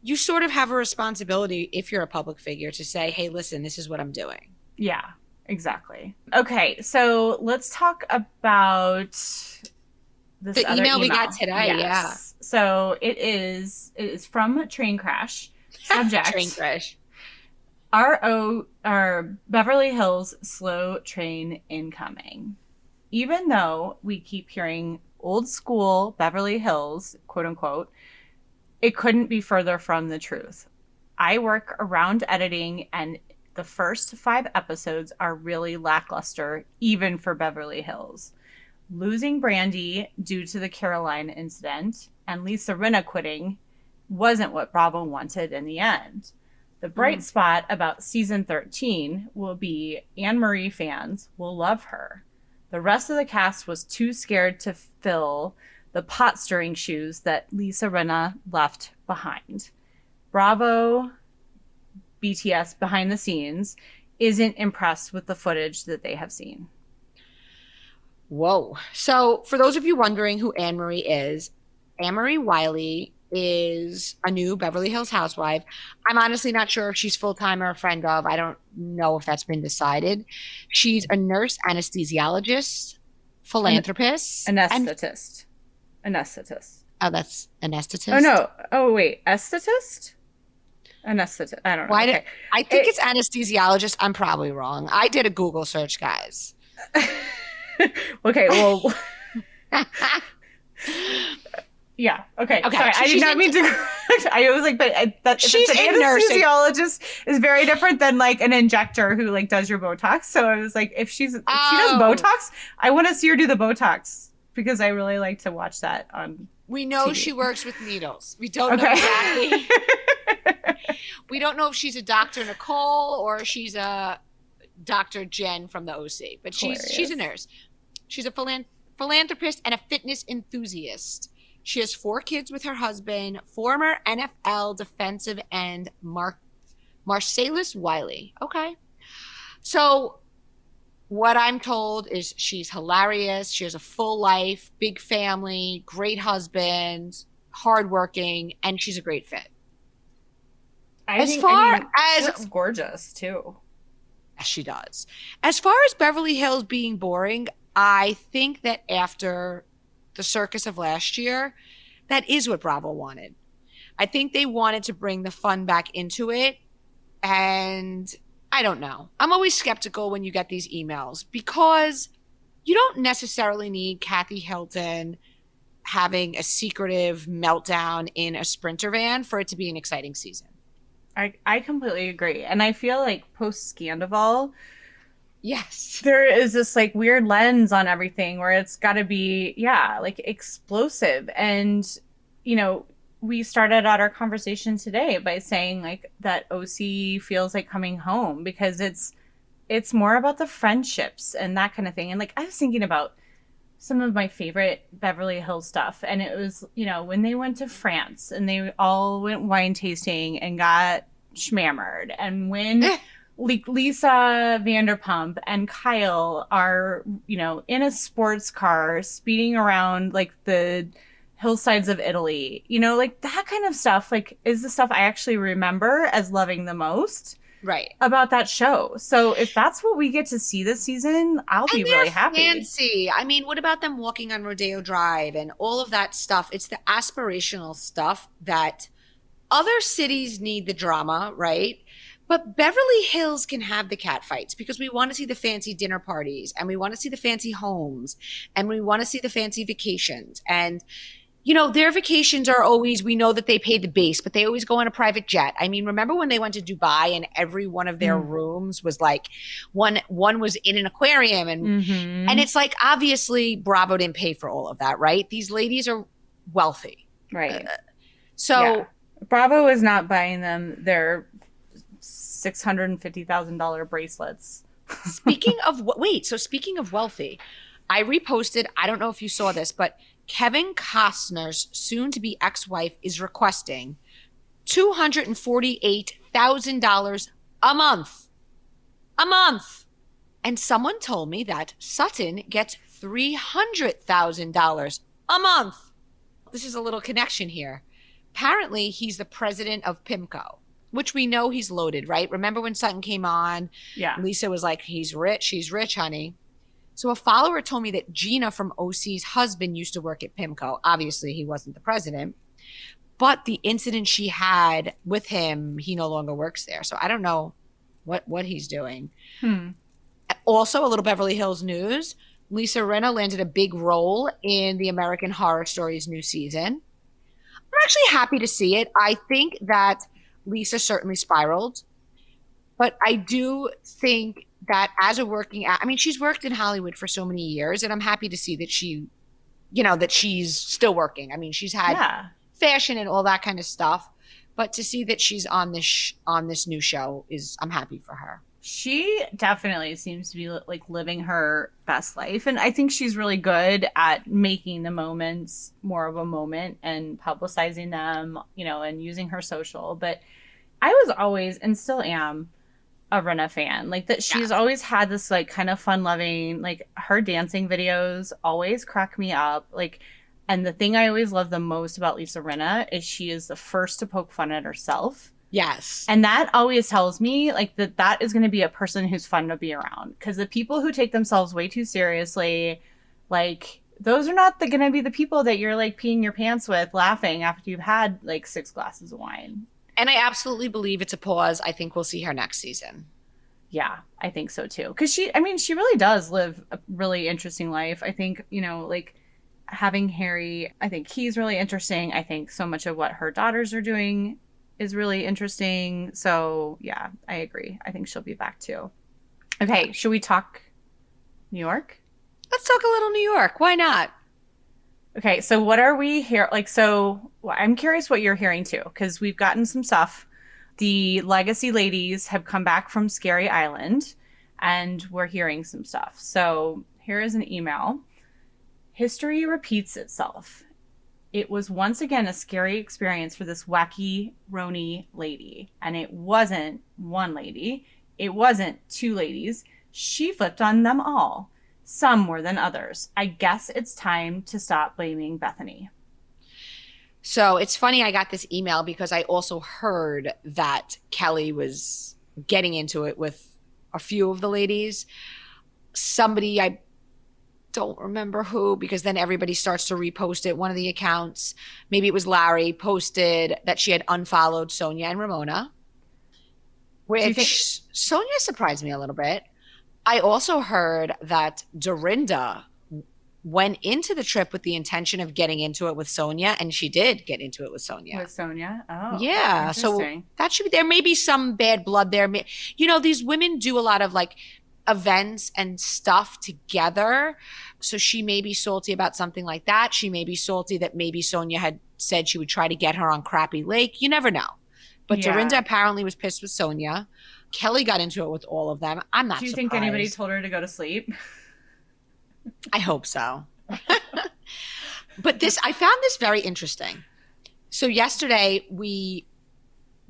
you sort of have a responsibility if you're a public figure to say, hey, listen, this is what I'm doing. Yeah, exactly. Okay, so let's talk about this other email we got today. Yes. Yeah. So it is from Train Crash. Subject. Train Crash. Our Beverly Hills slow train incoming. Even though we keep hearing old school Beverly Hills, quote unquote, it couldn't be further from the truth. I work around editing, and the first 5 episodes are really lackluster, even for Beverly Hills. Losing Brandy due to the Caroline incident and Lisa Rinna quitting wasn't what Bravo wanted in the end. The bright spot about season 13 will be Anne Marie fans will love her. The rest of the cast was too scared to fill the pot stirring shoes that Lisa Rinna left behind. Bravo BTS behind the scenes isn't impressed with the footage that they have seen. Whoa. So for those of you wondering who Anne Marie is, Anne Marie Wiley is a new Beverly Hills housewife. I'm honestly not sure if she's full-time or a friend of. I don't know if that's been decided. She's a nurse, anesthesiologist, philanthropist. Anesthetist. Oh, that's anesthetist? Oh, no. Oh, wait. Esthetist? Anesthetist. I don't know. Okay. I think it's anesthesiologist. I'm probably wrong. I did a Google search, guys. Okay, well... Yeah. Okay. Sorry, I did not mean to. I was like, but she's an anesthesiologist is very different than like an injector who like does your Botox. So I was like, if she does Botox, I want to see her do the Botox because I really like to watch that on. We know TV. She works with needles. We don't know exactly. We don't know if she's a Dr. Nicole or she's a Dr. Jen from the OC, but she's a nurse. She's a philanthropist and a fitness enthusiast. She has 4 kids with her husband, former NFL defensive end Marcellus Wiley. Okay. So what I'm told is she's hilarious. She has a full life, big family, great husband, hardworking, and she's a great fit. She looks gorgeous too. She does. As far as Beverly Hills being boring, I think that after the circus of last year, that is what Bravo wanted. I think they wanted to bring the fun back into it. And I don't know. I'm always skeptical when you get these emails because you don't necessarily need Kathy Hilton having a secretive meltdown in a Sprinter van for it to be an exciting season. I completely agree. And I feel like post-Scandival, yes, there is this like weird lens on everything where it's got to be, like explosive. And, we started out our conversation today by saying like that OC feels like coming home because it's more about the friendships and that kind of thing. And like, I was thinking about some of my favorite Beverly Hills stuff. And it was, when they went to France and they all went wine tasting and got schmammered. And when Lisa Vanderpump and Kyle are, in a sports car speeding around like the hillsides of Italy. Like that kind of stuff, like, is the stuff I actually remember as loving the most Right. about that show. So if that's what we get to see this season, I'll be really happy. Fancy. I mean, what about them walking on Rodeo Drive and all of that stuff? It's the aspirational stuff that other cities need the drama, right? But Beverly Hills can have the cat fights because we want to see the fancy dinner parties and we want to see the fancy homes and we want to see the fancy vacations. And their vacations are always, we know that they pay the base, but they always go on a private jet. I mean, remember when they went to Dubai and every one of their rooms was like one was in an aquarium and it's like, obviously Bravo didn't pay for all of that, right? These ladies are wealthy. Right. So Bravo is not buying them their $650,000 bracelets. Speaking of wealthy, I reposted, I don't know if you saw this, but Kevin Costner's soon-to-be ex-wife is requesting $248,000 a month. A month. And someone told me that Sutton gets $300,000 a month. This is a little connection here. Apparently, he's the president of PIMCO, which we know he's loaded, right? Remember when Sutton came on? Yeah. Lisa was like, he's rich. She's rich, honey. So a follower told me that Gina from OC's husband used to work at PIMCO. Obviously, he wasn't the president. But the incident she had with him, he no longer works there. So I don't know what he's doing. Also, a little Beverly Hills news. Lisa Rinna landed a big role in the American Horror Stories new season. I'm actually happy to see it. I think that Lisa certainly spiraled. But I do think that as a she's worked in Hollywood for so many years, and I'm happy to see that that she's still working. I mean, she's had fashion and all that kind of stuff, but to see that she's on this new show I'm happy for her. She definitely seems to be like living her best life, and I think she's really good at making the moments more of a moment and publicizing them, and using her social. But I was always, and still am, a Rinna fan. Like that she's always had this like kind of fun loving, like her dancing videos always crack me up. Like, and the thing I always love the most about Lisa Rinna is she is the first to poke fun at herself. Yes. And that always tells me like that is going to be a person who's fun to be around, because the people who take themselves way too seriously, like those are not going to be the people that you're like peeing your pants with laughing after you've had like 6 glasses of wine. And I absolutely believe it's a pause. I think we'll see her next season. Yeah, I think so too. Because she really does live a really interesting life. I think, like having Harry, I think he's really interesting. I think so much of what her daughters are doing is really interesting. So yeah, I agree. I think she'll be back too. Okay, should we talk New York? Let's talk a little New York. Why not? Okay, so what are we here? I'm curious what you're hearing too, because we've gotten some stuff. The Legacy ladies have come back from Scary Island, and we're hearing some stuff. So here is an email. History repeats itself. It was once again a scary experience for this wacky Roni lady. And it wasn't one lady. It wasn't 2 ladies. She flipped on them all. Some more than others. I guess it's time to stop blaming Bethany. So it's funny I got this email because I also heard that Kelly was getting into it with a few of the ladies. Somebody, I don't remember who, because then everybody starts to repost it. One of the accounts, maybe it was Larry, posted that she had unfollowed Sonia and Ramona, which Sonia surprised me a little bit. I also heard that Dorinda went into the trip with the intention of getting into it with Sonia, and she did get into it with Sonia. With Sonia? Oh. Yeah. So that should be, there may be some bad blood there. These women do a lot of like events and stuff together. So she may be salty about something like that. She may be salty that maybe Sonia had said she would try to get her on Crappy Lake. You never know. But Dorinda apparently was pissed with Sonia. Kelly got into it with all of them. I'm not surprised. Do you think anybody told her to go to sleep? I hope so. But I found this very interesting. So yesterday we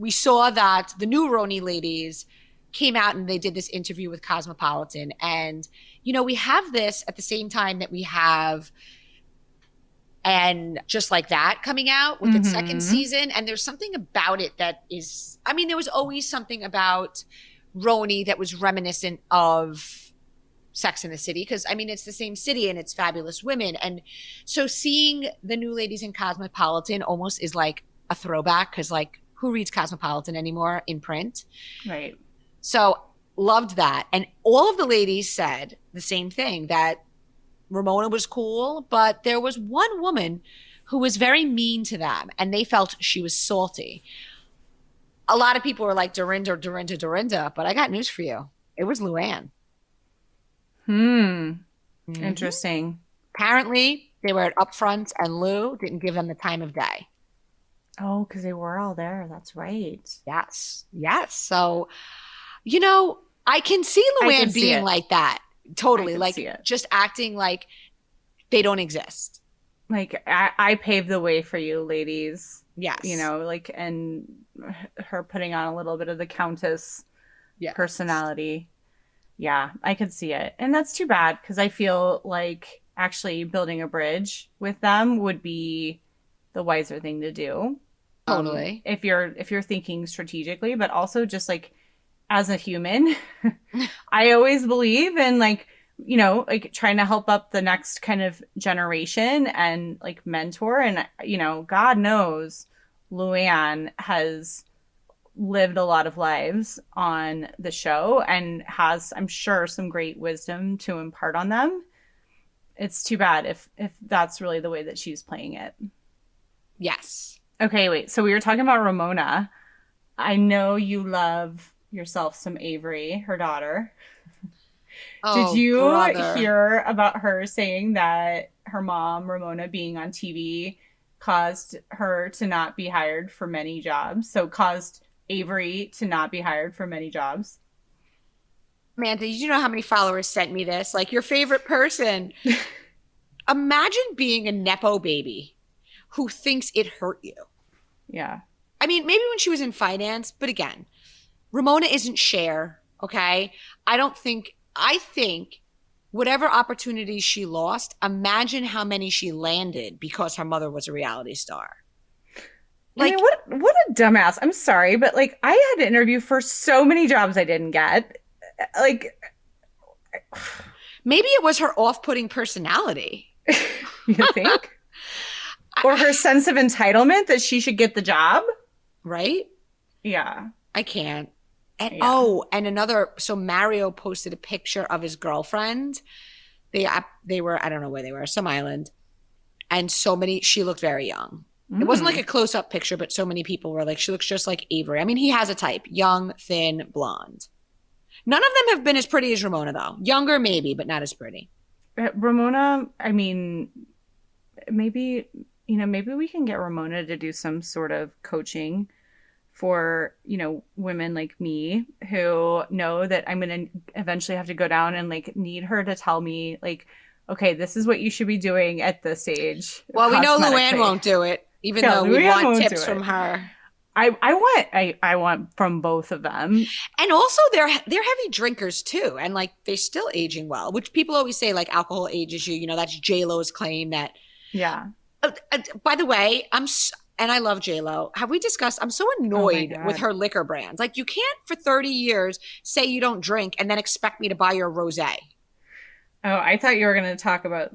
saw that the new Roni ladies came out and they did this interview with Cosmopolitan. And, we have this at the same time that we have and Just Like That coming out with its second season. And there's something about it that is, there was always something about RHONY that was reminiscent of Sex in the City, because it's the same city and it's fabulous women. And so seeing the new ladies in Cosmopolitan almost is like a throwback, because like, who reads Cosmopolitan anymore in print? Right. So loved that. And all of the ladies said the same thing, that Ramona was cool, but there was one woman who was very mean to them and they felt she was salty. A lot of people were like, Dorinda, but I got news for you. It was Luann. Interesting. Apparently they were at Upfront and Lou didn't give them the time of day. Oh, because they were all there. That's right. Yes. So, I can see Luann being like that. Totally. Like just acting like they don't exist. Like I paved the way for you, ladies. Yes. And her putting on a little bit of the Countess personality. Yeah, I could see it. And that's too bad, because I feel like actually building a bridge with them would be the wiser thing to do. Totally. If you're thinking strategically, but also just like as a human, I always believe in like trying to help up the next kind of generation and like mentor. And, God knows Luann has lived a lot of lives on the show and has, I'm sure, some great wisdom to impart on them. It's too bad if that's really the way that she's playing it. Yes. Okay, wait. So we were talking about Ramona. I know you love yourself some Avery, her daughter. Oh, did you brother. hear about her saying that her mom, Ramona, being on TV caused her to not be hired for many jobs? So caused Avery to not be hired for many jobs? Amanda, did you know how many followers sent me this? Like, your favorite person. Imagine being a Nepo baby who thinks it hurt you. Yeah. Maybe when she was in finance, but again, Ramona isn't Cher, okay? I think whatever opportunities she lost, imagine how many she landed because her mother was a reality star. Like, what a dumbass. I'm sorry, but like I had to interview for so many jobs I didn't get. Like, maybe it was her off-putting personality. You think? Or her sense of entitlement that she should get the job? Right? Yeah. I can't. And so Mario posted a picture of his girlfriend. They were, I don't know where they were, some island. And she looked very young. It wasn't like a close-up picture, but so many people were like, she looks just like Avery. He has a type, young, thin, blonde. None of them have been as pretty as Ramona, though. Younger, maybe, but not as pretty. Ramona, maybe we can get Ramona to do some sort of coaching for, women like me who know that I'm going to eventually have to go down and like need her to tell me like, okay, this is what you should be doing at this age. Well, we know Luann won't do it, even though we want tips from her. I want from both of them. And also they're heavy drinkers too. And like, they're still aging well, which people always say like alcohol ages you, that's J-Lo's claim that. Yeah. By the way, and I love J-Lo. Have we discussed, I'm so annoyed with her liquor brands. Like, you can't for 30 years say you don't drink and then expect me to buy your rosé. Oh, I thought you were going to talk about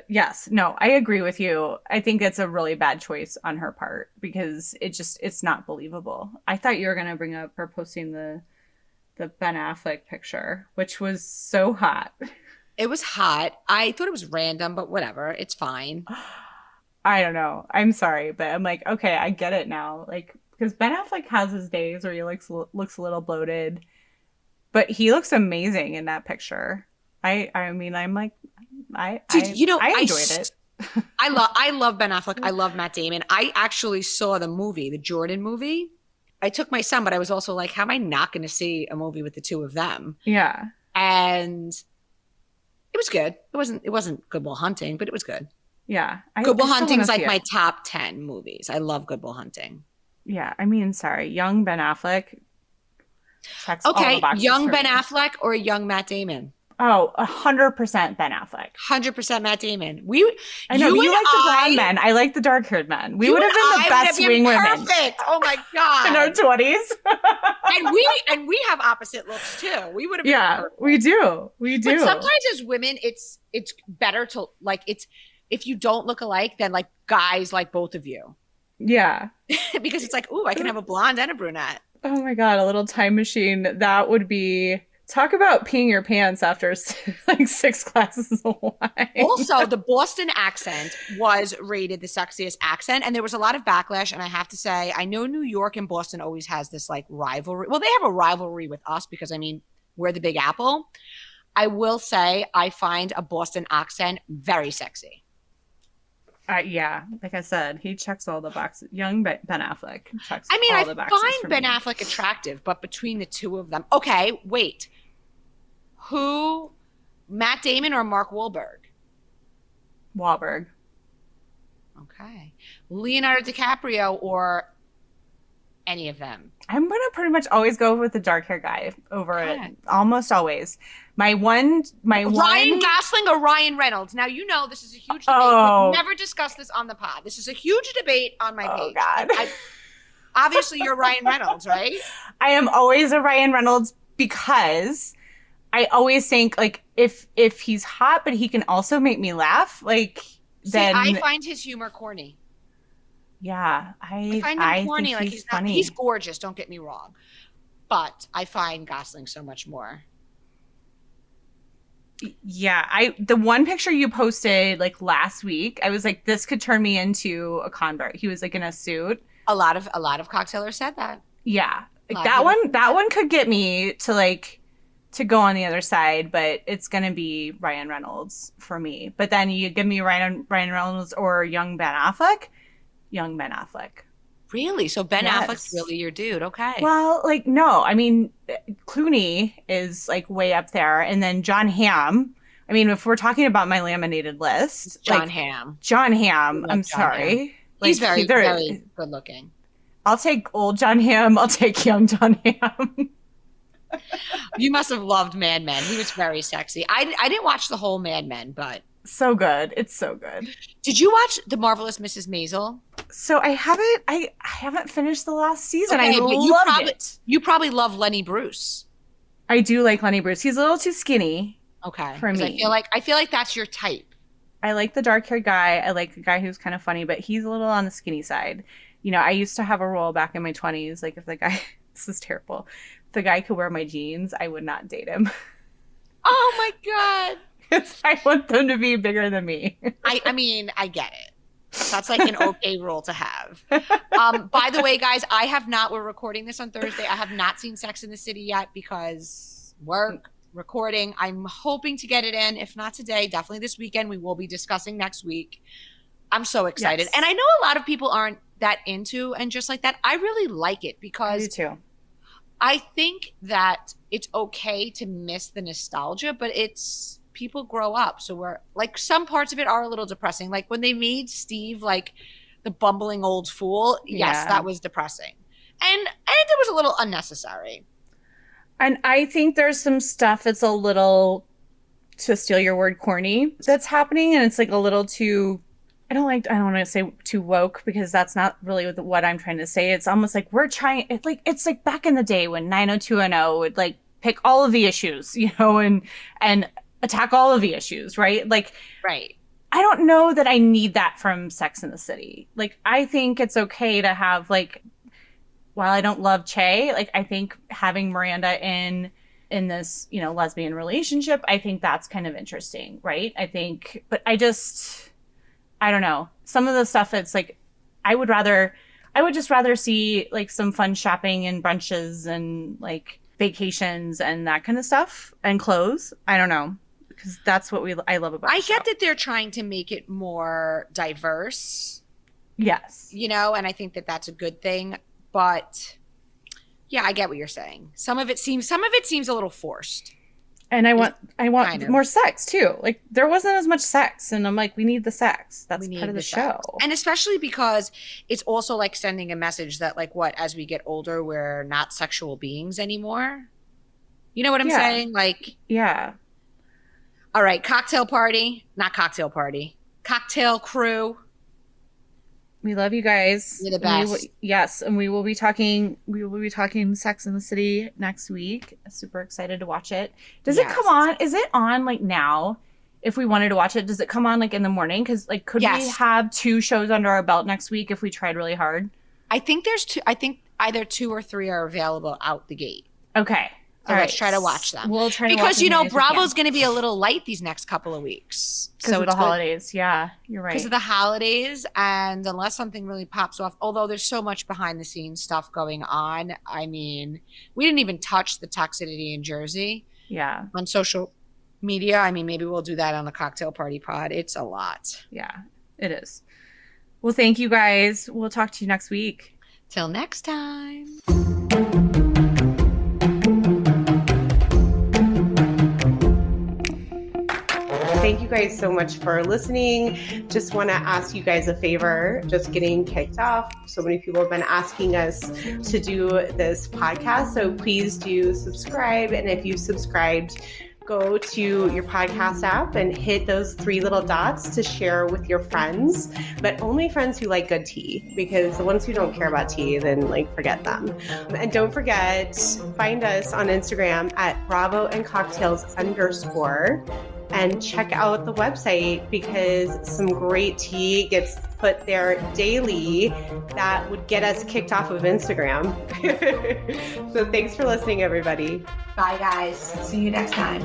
yes. No, I agree with you. I think it's a really bad choice on her part because it's not believable. I thought you were going to bring up her posting the Ben Affleck picture, which was so hot. It was hot. I thought it was random, but whatever. It's fine. I don't know. I'm sorry, but I'm like, okay, I get it now. Like, because Ben Affleck has his days where he looks a little bloated, but he looks amazing in that picture. I enjoyed it. I love Ben Affleck. I love Matt Damon. I actually saw the movie, the Jordan movie. I took my son, but I was also like, how am I not going to see a movie with the two of them? Yeah. And it was good. It wasn't Good Will Hunting, but it was good. Yeah. Good Will Hunting's like my top 10 movies. I love Good Will Hunting. Yeah. Young Ben Affleck. Checks all the Okay, boxes young for Ben me. Affleck or young Matt Damon? Oh, 100% Ben Affleck. 100% Matt Damon. I know, but you like the blonde I, men. I like the dark-haired men. We you would and have been the I would best have been swing women perfect. Oh my in our god. 20s. And we have opposite looks too. We would have been Yeah, perfect. we do. We But do. sometimes as women, it's better to like it's if you don't look alike, then like guys like both of you. Yeah. Because it's like, ooh, I can have a blonde and a brunette. Oh my God, a little time machine. That would be talk about peeing your pants after like 6 glasses of wine. Also, the Boston accent was rated the sexiest accent, and there was a lot of backlash. And I have to say, I know New York and Boston always has this like rivalry. Well, they have a rivalry with us because I mean, we're the Big Apple. I will say, I find a Boston accent very sexy. Yeah, like I said, he checks all the boxes. Young Ben Affleck checks I mean, all I the boxes for find Ben me. Affleck attractive, but between the two of them, okay, wait, who, Matt Damon or Mark Wahlberg? Wahlberg. Okay, Leonardo DiCaprio or any of them? I'm gonna pretty much always go with the dark hair guy over Okay. it. Almost always. My Ryan one. Gosling or Ryan Reynolds? Now you know this is a huge debate. Oh. We've never discussed this on the pod. This is a huge debate on my Oh page. God. Obviously, you're Ryan Reynolds, right? I am always a Ryan Reynolds because I always think like if he's hot, but he can also make me laugh, like See, then I find his humor corny. yeah, I find him corny. think Like he's not. funny. He's gorgeous. Don't get me wrong, but I find Gosling so much more. Yeah, the one picture you posted like last week, I was like, this could turn me into a convert. He was like in a suit. A lot of cocktailers said that. Yeah, like Lot that of one. That one could get me to go on the other side, but it's gonna be Ryan Reynolds for me. But then you give me Ryan Reynolds or young Ben Affleck. Young Ben Affleck. Really? So Ben Yes. Affleck's really your dude? Okay. Well, like no, I mean Clooney is like way up there, and then John Hamm. I mean, if we're talking about my laminated list, John like Hamm. John Hamm. Love I'm John sorry. He's Like, very good looking. I'll take old John Hamm. I'll take young John Hamm. You must have loved Mad Men. He was very sexy. I didn't watch the whole Mad Men, but So good. It's so good. did you watch The Marvelous Mrs. Maisel? So I haven't finished the last season. Okay, I but loved it. You probably love Lenny Bruce. I do like Lenny Bruce. He's a little too skinny Okay. for 'Cause me. I feel like that's your type. I like the dark haired guy. I like the guy who's kind of funny, but he's a little on the skinny side. You know, I used to have a rule back in my 20s. Like, if the guy, this is terrible, if the guy could wear my jeans, I would not date him. Oh my God. 'Cause I want them to be bigger than me. I mean, I get it. That's like an okay rule to have. By the way, guys, we're recording this on Thursday. I have not seen Sex in the City yet because work, recording. I'm hoping to get it in. If not today, definitely this weekend. We will be discussing next week. I'm so excited. Yes. And I know a lot of people aren't that into and just like that. I really like it I do because too. I think that it's okay to miss the nostalgia, but it's people grow up. So we're like some parts of it are a little depressing. Like when they made Steve like the bumbling old fool, yes, Yeah. that was depressing. And it was a little unnecessary. And I think there's some stuff that's a little, to steal your word, corny that's happening. And it's like a little too, I don't want to say too woke because that's not really what I'm trying to say. It's almost like it's like back in the day when 90210 would like pick all of the issues, you know, and attack all of the issues, right? Like, Right. I don't know that I need that from Sex in the City. Like, I think it's okay to have like, while I don't love Che, like I think having Miranda in this, you know, lesbian relationship, I think that's kind of interesting, right? I think, but I don't know. Some of the stuff it's like I would just rather see like some fun shopping and brunches and like vacations and that kind of stuff and clothes. I don't know. Because that's what I love about I the show. get that they're trying to make it more diverse, Yes. you know, and I think that that's a good thing. But yeah, I get what you're saying. Some of it seems a little forced. And I want kind of more sex too. Like there wasn't as much sex, and I'm like, we need the sex. That's we part of need the show. And especially because it's also like sending a message that like what, as we get older, we're not sexual beings anymore. You know what I'm saying? Like, yeah. All right, cocktail crew. We love you guys. You're the best. Yes, and we will be talking Sex in the City next week. Super excited to watch it. Does it come on? Is it on like now? If we wanted to watch it, does it come on like in the morning? Because like could we have 2 shows under our belt next week if we tried really hard? I think there's 2. I think either 2 or 3 are available out the gate. Okay. So let's try to watch them. We'll try to because watch you know Bravo's going to be a little light these next couple of weeks because of the holidays. Yeah, you're right. Because of the holidays, and unless something really pops off, although there's so much behind the scenes stuff going on. I mean, we didn't even touch the toxicity in Jersey. Yeah. On social media. I mean, maybe we'll do that on the Cocktail Party Pod. It's a lot. Yeah, it is. Well, thank you guys. We'll talk to you next week. Till next time. Thank you guys so much for listening. Just want to ask you guys a favor. Just getting kicked off. So many people have been asking us to do this podcast. So please do subscribe. And if you've subscribed, go to your podcast app and hit those 3 little dots to share with your friends, but only friends who like good tea, because the ones who don't care about tea, then like forget them. And don't forget, find us on Instagram at @bravoandcocktails_ and check out the website because some great tea gets put there daily that would get us kicked off of Instagram. So thanks for listening, everybody. Bye, guys. See you next time.